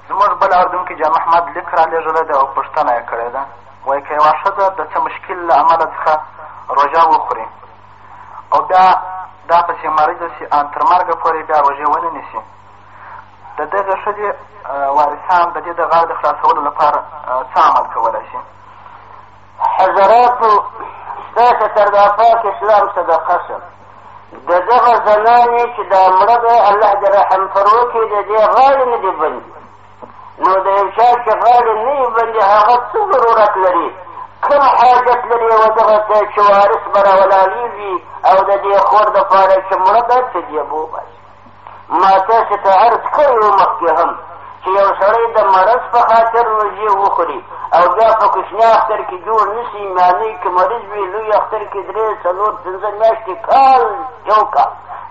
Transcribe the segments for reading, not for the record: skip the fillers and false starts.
زموږ بل اورېدونکي جان محمد لیک را لېږلی دی او پوښتنه یې کړې ده. وایي که یوه ښځه د څه مشکل له امله څخه روژه وخوري او بیا دا پسې مریضه شي ان تر مرګه پورې بیا روژې ونه نیسي، د دغې ښځې وارثان د دې د غاړې د خلاصولو لپاره څه عمل کولی شي؟ حضراتو ستاسو تر دا پاک اسلام صدقه شم د دغه زنانې چې دا مړه دی الله دې رحم پر وکړي د دې غاړې نه دي بندي، نو د یو چا چې غاړې نه وي بندي هغه څه ضرورت لري، کوم حاجت لري و دغه ته چې وارث به راولاړېږي او د دې خور دپاره چې مړه ده فدیه به وباسي. ما تاسې ته عرض کړی و مخکې هم چې یو سړی د مرض په خاطر روژې وخوري او بیا په کوچني اختر کې جوړ نشي، میانۍ کې مریض وي، لوی اختر کې 3 4 5 میاشتې کال یو کال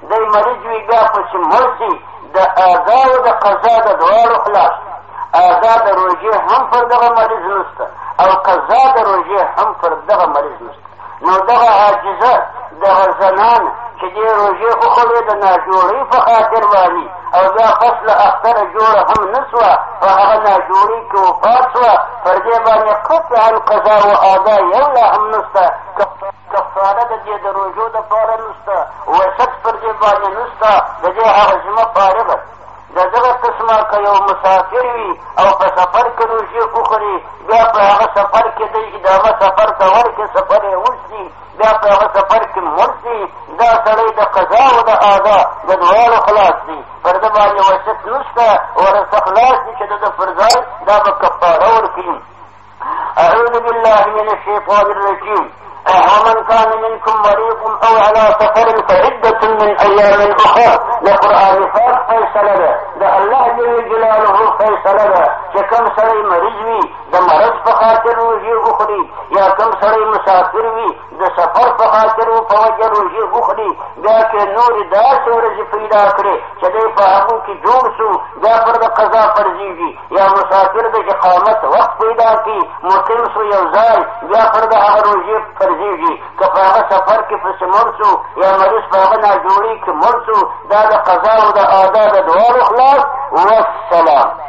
دی مریض وي، بیا پسې مړ شي، د ادا او د قضا د دواړو خلاص. ادا د روژې هم پر دغه مریض نشته او قضا د روژې هم پر دغه مریض نشته. نو دغه عاجزه دغه زنان چې دې روژې وخورې د ناجوړۍ په خاطر باندې او بیا فصل اختره جوړه هم نه سوه په هغه ناجوړۍ کې وفات سوه، پر دې باندې قطعا قضا و ادا یو لا هم نشته، کفاره د دې د روژو دپاره نشته، وسط پر دې باندې نشته، د دې هغه ذمه فارغه د دغه قسمه که یو مسافر وي او په سفر کې روژې وخوري بیا په هغه سفر کې دی ادامه سفر ته ورکړي، سفر یې وشي بیا په هغه سفر کې مړ شي، دا سړی د قضا او د ادا د دواړو خلاص دي، پر ده باندې وسط نشته، ورسته خلاص دي چې د پر ځای دا به کفاره ورکړي. اعوذ بالله من الشیطان الرجیم. ومن كان منكم مريض او على سفر فعدة من ايام اخرى. لقرآن پاک فیصله ده، د الله جل جلاله فیصله ده چې کوم سړی مریض وي د مرض په خاطر روژې وخوري یا کوم سړی مسافر وي د سفر په خاطر په وجه روژې وخوري، بیا که نورې داسې ورځې پیدا کړې چې دی په هغو کې جوړ شو بیا پر د قضا فرضېږي، یا مسافر د اقامت وخت پیدا کړي مقیم شو یو ځای بیا پر د هغه روژې فرضېږي، که په هغه سفر کې پسې مړ شو یا مریض په هغه ناجوړۍ کې مړ شو، دا د قضا او د ادا د دواړو خلاص. والسلام.